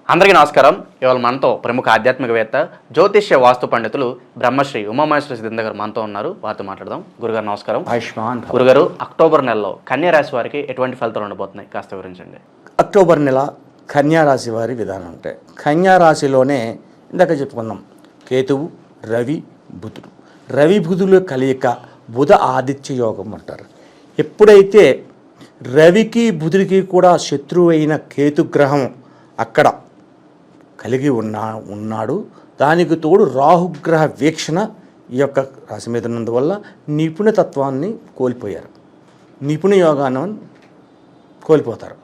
అందరికీ నమస్కారం. ఇవాళ మనతో ప్రముఖ ఆధ్యాత్మికవేత్త జ్యోతిష్య వాస్తు పండితులు బ్రహ్మశ్రీ ఉమామహేశ్వర సిద్ధింద గారు మనతో ఉన్నారు. వారితో మాట్లాడదాం. గురుగారు నమస్కారం. ఆయుష్మాన్. గురుగారు, అక్టోబర్ నెలలో కన్యా రాశి వారికి ఎటువంటి ఫలితాలు ఉండబోతున్నాయి కాస్త వివరించండి. అక్టోబర్ నెల కన్యా రాశి వారి విధానం అంటే కన్యా రాశిలోనే ఇందాక చెప్పుకున్నాం కేతువు, రవి, బుధుడు. రవి బుధుల కలయిక బుధ ఆదిత్య యోగం అంటారు. ఎప్పుడైతే రవికి బుధుడికి కూడా శత్రువు అయిన కేతుగ్రహం అక్కడ కలిగి ఉన్నాడు, దానికి తోడు రాహుగ్రహ వీక్షణ ఈ యొక్క రాశి మీద ఉన్నందువల్ల నిపుణతత్వాన్ని కోల్పోయారు, నిపుణ యోగాన్ని కోల్పోతారు.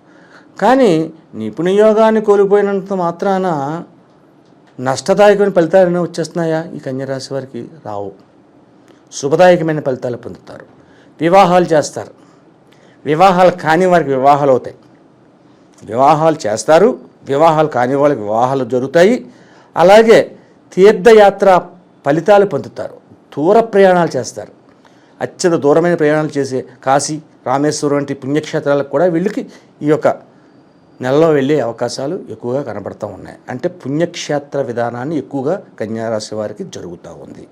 కానీ నిపుణ యోగాన్ని కోల్పోయినంత మాత్రాన నష్టదాయకమైన ఫలితాలు వచ్చేస్తున్నాయా? ఈ కన్యరాశి వారికి రావు. శుభదాయకమైన ఫలితాలు పొందుతారు. వివాహాలు చేస్తారు. వివాహాలు కాని వారికి వివాహాలు అవుతాయి. వివాహాలు చేస్తారు, వివాహాలు కాని వాళ్ళకి వివాహాలు జరుగుతాయి. అలాగే తీర్థయాత్ర ఫలితాలు పొందుతారు. దూర ప్రయాణాలు చేస్తారు. అత్యంత దూరమైన ప్రయాణాలు చేసే కాశీ, రామేశ్వరం వంటి పుణ్యక్షేత్రాలకు కూడా వీళ్ళకి ఈ యొక్క నెలలో వెళ్ళే అవకాశాలు ఎక్కువగా కనబడుతూ ఉన్నాయి. అంటే పుణ్యక్షేత్ర విధానాన్ని ఎక్కువగా కన్యారాశి వారికి జరుగుతూ ఉంది.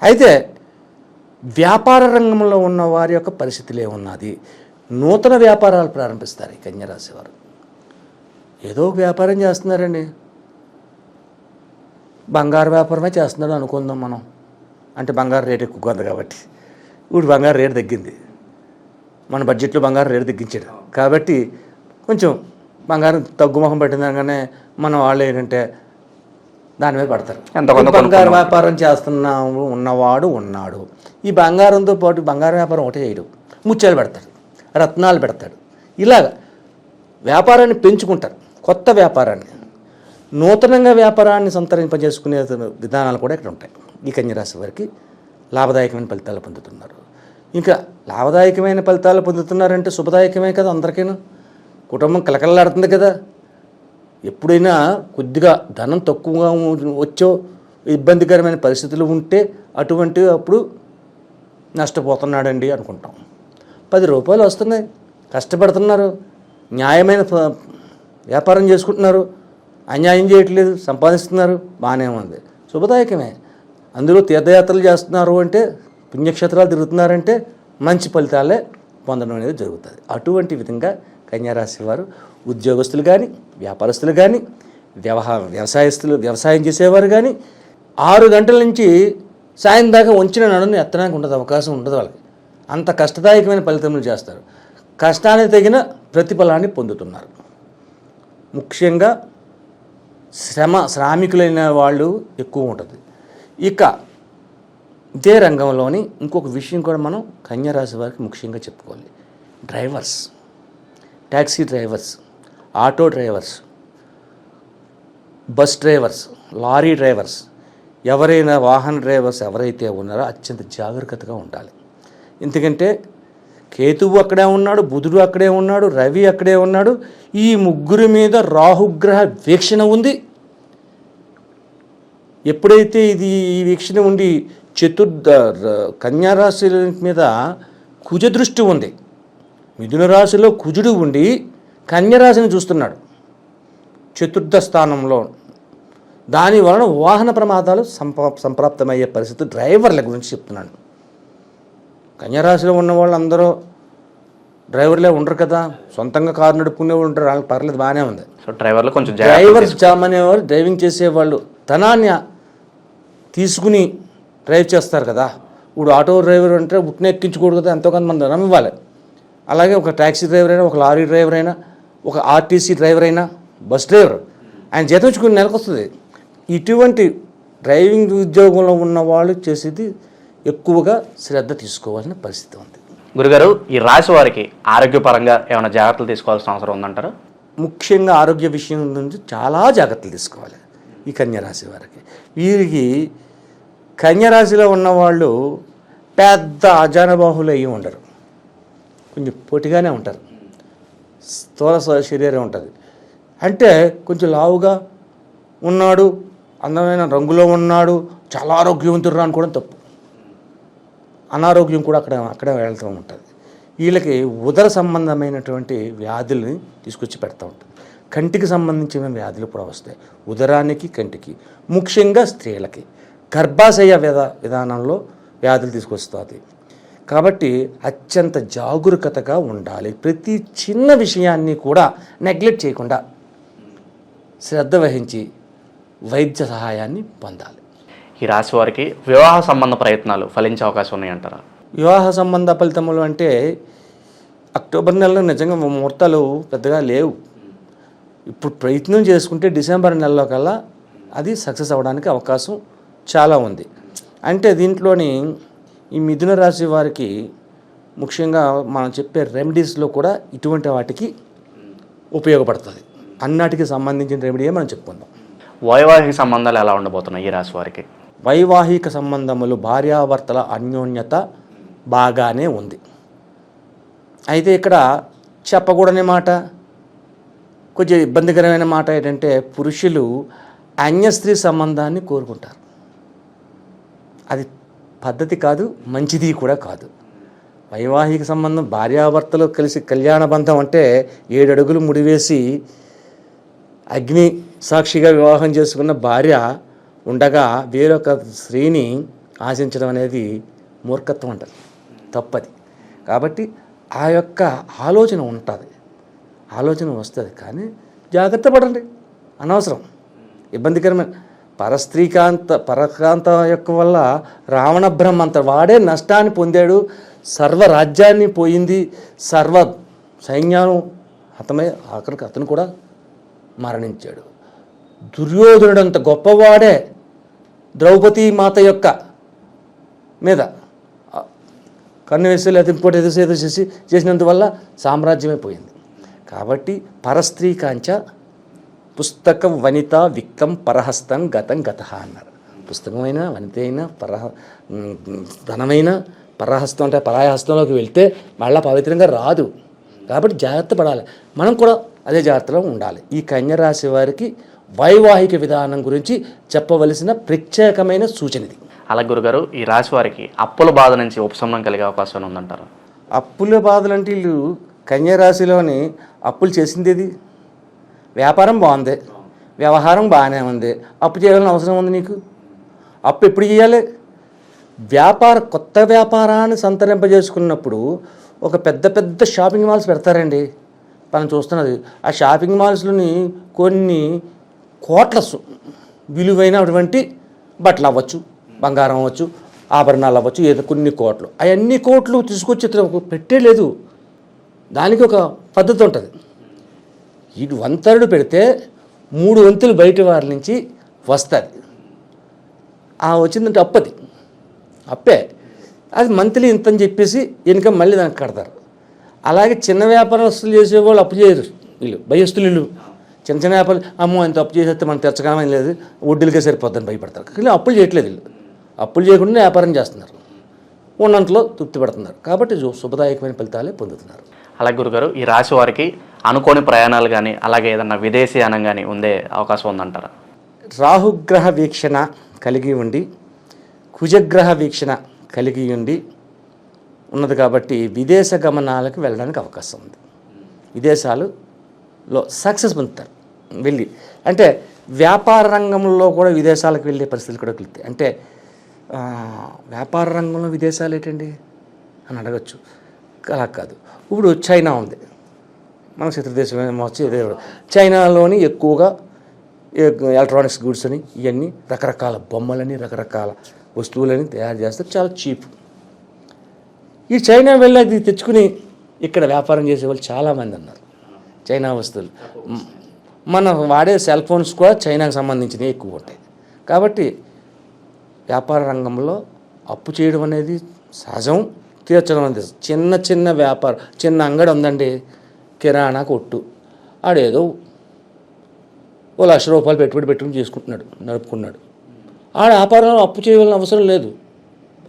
అయితే వ్యాపార రంగంలో ఉన్న వారి యొక్క పరిస్థితులు ఏమున్నది? నూతన వ్యాపారాలు ప్రారంభిస్తారు ఈ కన్యారాశి వారు. ఏదో వ్యాపారం చేస్తున్నారండి, బంగారు వ్యాపారమే చేస్తున్నాడు అనుకుందాం మనం. అంటే బంగారు రేటు ఎక్కువ ఉంది కాబట్టి ఇప్పుడు బంగారు రేటు తగ్గింది, మన బడ్జెట్లో బంగారు రేటు తగ్గించాడు కాబట్టి కొంచెం బంగారం తగ్గుముఖం పెట్టిందనగానే మన వాళ్ళు ఏంటంటే దాని మీద పడతారు. బంగారు వ్యాపారం చేస్తున్నాము ఉన్నవాడు ఉన్నాడు. ఈ బంగారంతో పాటు బంగారు వ్యాపారం ఒకటే చేయడు, ముత్యాలు పెడతాడు, రత్నాలు పెడతాడు. ఇలాగ వ్యాపారాన్ని పెంచుకుంటారు. కొత్త వ్యాపారాన్ని, నూతనంగా వ్యాపారాన్ని సంతరింపజేసుకునే విధానాలు కూడా ఇక్కడ ఉంటాయి. ఈ కన్యరాశి వారికి లాభదాయకమైన ఫలితాలు పొందుతున్నారు. ఇంకా లాభదాయకమైన ఫలితాలు పొందుతున్నారంటే శుభదాయకమే కదా, అందరికీను కుటుంబం కలకలలాడుతుంది కదా. ఎప్పుడైనా కొద్దిగా ధనం తక్కువగా వచ్చో ఇబ్బందికరమైన పరిస్థితులు ఉంటే అటువంటి అప్పుడు నష్టపోతున్నాడండి అనుకుంటాం. 10 రూపాయలు వస్తున్నాయి, కష్టపడుతున్నారు, న్యాయమైన వ్యాపారం చేసుకుంటున్నారు, అన్యాయం చేయట్లేదు, సంపాదిస్తున్నారు, బాగానే ఉంది, శుభదాయకమే. అందులో తీర్థయాత్రలు చేస్తున్నారు అంటే, పుణ్యక్షేత్రాలు తిరుగుతున్నారంటే మంచి ఫలితాలే పొందడం అనేది జరుగుతుంది. అటువంటి విధంగా కన్యారాశి వారు ఉద్యోగస్తులు కానీ, వ్యాపారస్తులు కానీ, వ్యవసాయం చేసేవారు కానీ 6 గంటల నుంచి సాయం దాకా వంచిన నడుని ఎత్తడానికి ఉండదు, అవకాశం ఉండదు వాళ్ళకి. అంత కష్టదాయకమైన ఫలితములు చేస్తారు. కష్టానికి తగిన ప్రతిఫలాన్ని పొందుతున్నారు. ముఖ్యంగా శ్రామికులైన వాళ్ళు ఎక్కువ ఉంటుంది. ఇక ఇదే రంగంలోని ఇంకొక విషయం కూడా మనం కన్యారాశి వారికి ముఖ్యంగా చెప్పుకోవాలి. Drivers, taxi drivers, auto drivers, bus drivers, lorry drivers, ఎవరైనా వాహన డ్రైవర్స్ ఎవరైతే ఉన్నారో అత్యంత జాగ్రత్తగా ఉండాలి. ఎందుకంటే కేతువు అక్కడే ఉన్నాడు, బుధుడు అక్కడే ఉన్నాడు, రవి అక్కడే ఉన్నాడు. ఈ ముగ్గురి మీద రాహుగ్రహ వీక్షణ ఉంది. ఎప్పుడైతే ఈ వీక్షణ ఉండి కన్యారాశి మీద కుజ దృష్టి ఉంది, మిథున రాశిలో కుజుడు ఉండి కన్యరాశిని చూస్తున్నాడు చతుర్థ స్థానంలో. దాని వలన వాహన ప్రమాదాలు సంప్రాప్తమయ్యే పరిస్థితి డ్రైవర్ల గురించి చెప్తున్నాను. కన్యరాశిలో ఉన్న వాళ్ళు అందరూ డ్రైవర్లే ఉండరు కదా, సొంతంగా కారు నడుపుకునే వాళ్ళు ఉంటారు, వాళ్ళకి పర్లేదు, బాగానే ఉంది. సో డ్రైవర్లు కొంచెం డ్రైవర్స్ అనేవాళ్ళు, డ్రైవింగ్ చేసేవాళ్ళు ధనాన్ని తీసుకుని డ్రైవ్ చేస్తారు కదా. ఇప్పుడు ఆటో డ్రైవర్ అంటే ఉట్టిన ఎక్కించకూడదు కదా, ఎంతో కొంతమంది ధనం ఇవ్వాలి. అలాగే ఒక ట్యాక్సీ డ్రైవర్ అయినా, ఒక లారీ డ్రైవర్ అయినా, ఒక ఆర్టీసీ డ్రైవర్ అయినా, బస్ డ్రైవర్ ఆయన జీతం ఇచ్చుకుని నెలకు వస్తుంది. ఇటువంటి డ్రైవింగ్ ఉద్యోగంలో ఉన్న వాళ్ళు చేసేది ఎక్కువగా శ్రద్ధ తీసుకోవాల్సిన పరిస్థితి ఉంది. గురుగారు, ఈ రాశి వారికి ఆరోగ్యపరంగా ఏమైనా జాగ్రత్తలు తీసుకోవాల్సిన అవసరం ఉందంటారా? ముఖ్యంగా ఆరోగ్య విషయం నుంచి చాలా జాగ్రత్తలు తీసుకోవాలి ఈ కన్యరాశి వారికి. వీరికి కన్యరాశిలో ఉన్నవాళ్ళు పెద్ద అజానబాహులు అయ్యి ఉండరు, కొంచెం పొట్టిగానే ఉంటారు, స్థూల శరీరం ఉంటుంది. అంటే కొంచెం లావుగా ఉన్నాడు, అందమైన రంగులో ఉన్నాడు, చాలా ఆరోగ్యవంతుడు అనుకోవడం తప్పు. అనారోగ్యం కూడా అక్కడే వెళ్తూ ఉంటుంది. వీళ్ళకి ఉదర సంబంధమైనటువంటి వ్యాధుల్ని తీసుకొచ్చి పెడతా ఉంటుంది. కంటికి సంబంధించిన వ్యాధులు కూడా వస్తాయి. ఉదరానికి, కంటికి, ముఖ్యంగా స్త్రీలకి గర్భాశయ విధానంలో వ్యాధులు తీసుకొస్తుంది. కాబట్టి అత్యంత జాగరూకతగా ఉండాలి. ప్రతి చిన్న విషయాన్ని కూడా నెగ్లెక్ట్ చేయకుండా శ్రద్ధ వహించి వైద్య సహాయాన్ని పొందాలి. ఈ రాశి వారికి వివాహ సంబంధ ప్రయత్నాలు ఫలించే అవకాశం ఉన్నాయంటారా? వివాహ సంబంధ ఫలితములు అంటే అక్టోబర్ నెలలో నిజంగా ముహూర్తాలు పెద్దగా లేవు. ఇప్పుడు ప్రయత్నం చేసుకుంటే డిసెంబర్ నెలలో కల్లా అది సక్సెస్ అవ్వడానికి అవకాశం చాలా ఉంది. అంటే దీంట్లోని ఈ మిథున రాశి వారికి ముఖ్యంగా మనం చెప్పే రెమెడీస్లో కూడా ఇటువంటి వాటికి ఉపయోగపడుతుంది. అన్నిటికి సంబంధించిన రెమెడీయే మనం చెప్పుకుందాం. వైవాహిక సంబంధాలు ఎలా ఉండబోతున్నాయి ఈ రాశి వారికి? వైవాహిక సంబంధములు, భార్యాభర్తల అన్యోన్యత బాగానే ఉంది. అయితే ఇక్కడ చెప్పకూడని మాట, కొంచెం ఇబ్బందికరమైన మాట ఏంటంటే పురుషులు అన్య స్త్రీ సంబంధాన్ని కోరుకుంటారు. అది పద్ధతి కాదు, మంచిది కూడా కాదు. వైవాహిక సంబంధం భార్యాభర్తలు కలిసి కళ్యాణ బంధం అంటే 7 అడుగులు ముడివేసి అగ్ని సాక్షిగా వివాహం చేసుకున్న భార్య ఉండగా వేరొక స్త్రీని ఆశించడం అనేది మూర్ఖత్వం అంటారు, తప్పది. కాబట్టి ఆ యొక్క ఆలోచన ఉంటుంది, ఆలోచన వస్తుంది, కానీ జాగ్రత్త పడండి. అనవసరం ఇబ్బందికరమైన పరకాంత యొక్క వల్ల రావణ బ్రహ్మంత వాడే నష్టాన్ని పొందాడు. సర్వరాజ్యాన్ని పోయింది, సర్వ సైన్యాన్ని హతమై ఆఖరికి అతను కూడా మరణించాడు. దుర్యోధనుడంత గొప్పవాడే ద్రౌపదీ మాత యొక్క మీద కన్ను వేసి లేదా ఇంకోటి ఏదో చేసినందువల్ల సామ్రాజ్యమే పోయింది. కాబట్టి పరస్త్రీ కాంచ పుస్తకం వనిత విక్తం పరహస్తం గతం గత అన్నారు. పుస్తకమైనా వనిత అయినా ధనమైన పరహస్తం అంటే పరాయ హస్తంలోకి వెళ్తే మళ్ళీ పవిత్రంగా రాదు. కాబట్టి జాగ్రత్త పడాలి, మనం కూడా అదే జాగ్రత్తలో ఉండాలి. ఈ కన్యరాశి వారికి వైవాహిక విధానం గురించి చెప్పవలసిన ప్రత్యేకమైన సూచన ఇది. అలాగే గురుగారు, ఈ రాశి వారికి అప్పుల బాధ నుంచి ఉపశమనం కలిగే అవకాశం ఉందంటారు? అప్పుల బాధలంటే వీళ్ళు కన్యరాశిలోని అప్పులు చేసింది ఏది? వ్యాపారం బాగుంది, వ్యవహారం బాగానే ఉంది, అప్పు చేయాలని అవసరం ఉంది నీకు? అప్పు ఎప్పుడు చేయాలి? కొత్త వ్యాపారాన్ని సంతరింపజేసుకున్నప్పుడు ఒక పెద్ద షాపింగ్ మాల్స్ పెడతారండి. మనం చూస్తున్నది ఆ షాపింగ్ మాల్స్లోని కొన్ని కోట్ల విలువైనటువంటి బట్టలు అవ్వచ్చు, బంగారం అవ్వచ్చు, ఆభరణాలు అవ్వచ్చు, ఏదో కొన్ని కోట్లు, అవన్నీ కోట్లు తీసుకొచ్చి పెట్టేలేదు. దానికి ఒక పద్ధతి ఉంటుంది. ఇది 1/3 పెడితే 3 వంతులు బయట వారి నుంచి వస్తుంది. ఆ వచ్చిందంటే అప్పే అది మంత్లీ ఇంతని చెప్పేసి ఇన్కమ్ మళ్ళీ దానికి కడతారు. అలాగే చిన్న వ్యాపారస్తులు చేసేవాళ్ళు అప్పు చేయరు, వీళ్ళు భయస్తులు. చిన్న వ్యాపారాలు అమ్మో ఇంత అప్పు చేసేస్తే మనం తెచ్చగానే లేదు, వడ్డీలకే సరిపోద్దని భయపడతారు. కానీ అప్పులు చేయట్లేదు వీళ్ళు, అప్పులు చేయకుండా వ్యాపారం చేస్తున్నారు, ఉన్నంతలో తృప్తి పడుతున్నారు. కాబట్టి శుభదాయకమైన ఫలితాలే పొందుతున్నారు. అలాగే గురుగారు, ఈ రాశి వారికి అనుకోని ప్రయాణాలు కానీ అలాగే ఏదన్నా విదేశీయానం కానీ ఉండే అవకాశం ఉందంటారా? రాహుగ్రహ వీక్షణ కలిగి ఉండి కుజగ్రహ వీక్షణ కలిగి ఉన్నది కాబట్టి విదేశ గమనాలకు వెళ్ళడానికి అవకాశం ఉంది. విదేశాలలో సక్సెస్ పొందుతారు వెళ్ళి. అంటే వ్యాపార రంగంలో కూడా విదేశాలకు వెళ్ళే పరిస్థితులు కూడా కలుగుతాయి. అంటే వ్యాపార రంగంలో విదేశాలు ఏంటండి అని అడగచ్చు. అలా కాదు. ఇప్పుడు చైనా ఉంది, మన శత్రుదేశం వచ్చి చైనాలోని ఎక్కువగా ఎలక్ట్రానిక్స్ గూడ్స్ అని ఇవన్నీ రకరకాల బొమ్మలని రకరకాల వస్తువులని తయారు చేస్తారు, చాలా చీప్. ఈ చైనా వెళ్ళి అది తెచ్చుకుని ఇక్కడ వ్యాపారం చేసేవాళ్ళు చాలామంది ఉన్నారు. చైనా వస్తువులు మన వాడే సెల్ ఫోన్స్ కూడా చైనాకు సంబంధించినవి ఎక్కువ ఉంటాయి. కాబట్టి వ్యాపార రంగంలో అప్పు చేయడం అనేది సహజం, తీర్చడం అనేది చిన్న వ్యాపారం. చిన్న అంగడి ఉందండి, కిరాణా కొట్టు, ఆడేదో ₹1,00,000 పెట్టుబడి పెట్టుకుని నడుపుకున్నాడు. ఆడ వ్యాపారంలో అప్పు చేయవలసిన అవసరం లేదు,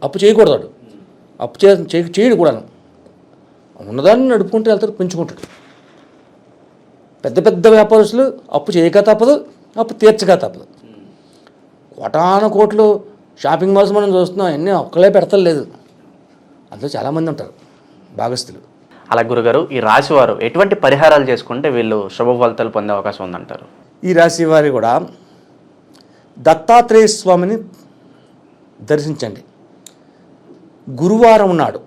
అప్పు చేయకూడదు. అప్పు చేయడు కూడాను. ఉన్నదాన్ని నడుపుకుంటూ వెళ్తాడు, పెంచుకుంటాడు. పెద్ద వ్యాపారస్తులు అప్పు చేయక తప్పదు, అప్పు తీర్చక తప్పదు. కోట్లు షాపింగ్ మాల్స్ మనం చూస్తున్నాం, అన్నీ ఒక్కలే పెడతలేదు, అందులో చాలామంది ఉంటారు భాగస్తులు. అలా గురుగారు, ఈ రాశి వారు ఎటువంటి పరిహారాలు చేసుకుంటే వీళ్ళు శుభ ఫలితాలు పొందే అవకాశం ఉందంటారు? ఈ రాశి వారి కూడా దత్తాత్రేయ స్వామిని దర్శించండి. గురువారం నాడు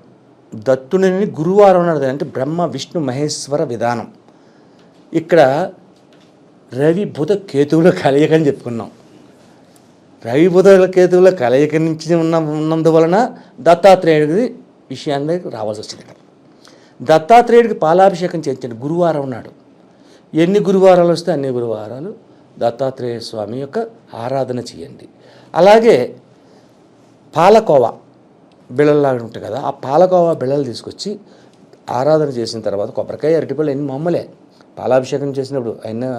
దత్తుని గురువారం నాడు అంటే బ్రహ్మ విష్ణు మహేశ్వర విధానం. ఇక్కడ రవి బుధ కేతువుల కలయిక అని చెప్పుకున్నాం. రవి బుధ కేతువుల కలయిక నుంచి ఉన్నందువలన దత్తాత్రేయుడికి విషయాన్ని రావాల్సి వచ్చింది. ఇక్కడ దత్తాత్రేయుడికి పాలాభిషేకం చేయించండి గురువారం నాడు. ఎన్ని గురువారాలు వస్తే అన్ని గురువారాలు దత్తాత్రేయ స్వామి యొక్క ఆరాధన చేయండి. అలాగే పాలకోవా బిళ్ళలాగా ఉంటాయి కదా, ఆ పాలకోవా బిళ్ళలు తీసుకొచ్చి ఆరాధన చేసిన తర్వాత కొబ్బరికాయ అరటిపళ్ళు ఎన్ని మామూలే పాలాభిషేకం చేసినప్పుడు అయినా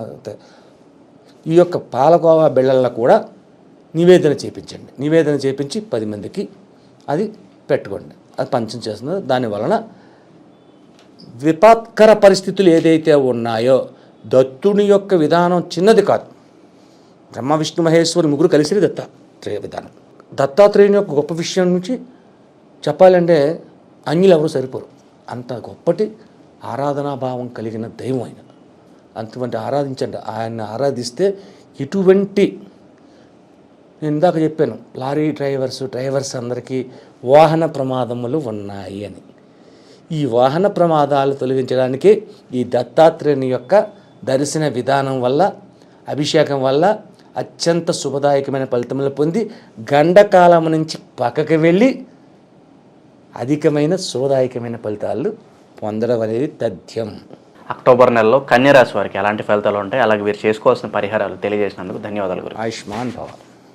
ఈ యొక్క పాలకోవా బిళ్ళల్లో కూడా నివేదన చేయించండి. నివేదన చేయించి 10 మందికి అది పెట్టుకోండి. అది పంచం చేస్తున్నది. దానివలన విపత్కర పరిస్థితులు ఏదైతే ఉన్నాయో, దత్తుని యొక్క విధానం చిన్నది కాదు. బ్రహ్మ విష్ణు మహేశ్వరి ముగ్గురు కలిసి దత్తాత్రేయ విధానం. దత్తాత్రేయుని యొక్క గొప్ప విషయం నుంచి చెప్పాలంటే అన్యులు ఎవరు సరిపోరు. అంత గొప్పటి ఆరాధనాభావం కలిగిన దైవం ఆయన. అటువంటి ఆరాధించండి. ఆయన్ని ఆరాధిస్తే ఇటువంటి, నేను ఇందాక చెప్పాను లారీ డ్రైవర్స్ అందరికీ వాహన ప్రమాదములు ఉన్నాయి అని. ఈ వాహన ప్రమాదాలు తొలగించడానికి ఈ దత్తాత్రేయుని యొక్క దర్శన విధానం వల్ల, అభిషేకం వల్ల అత్యంత శుభదాయకమైన ఫలితములు పొంది గండకాలం నుంచి పక్కకి వెళ్ళి అధికమైన శుభదాయకమైన ఫలితాలు పొందడం అనేది తథ్యం. అక్టోబర్ నెలలో కన్యా రాశి వారికి ఎలాంటి ఫలితాలు ఉంటాయి, అలాగే వీరు చేసుకోవాల్సిన పరిహారాలు తెలియజేసినందుకు ధన్యవాదాలు గురు. ఆయుష్మాన్ భవ.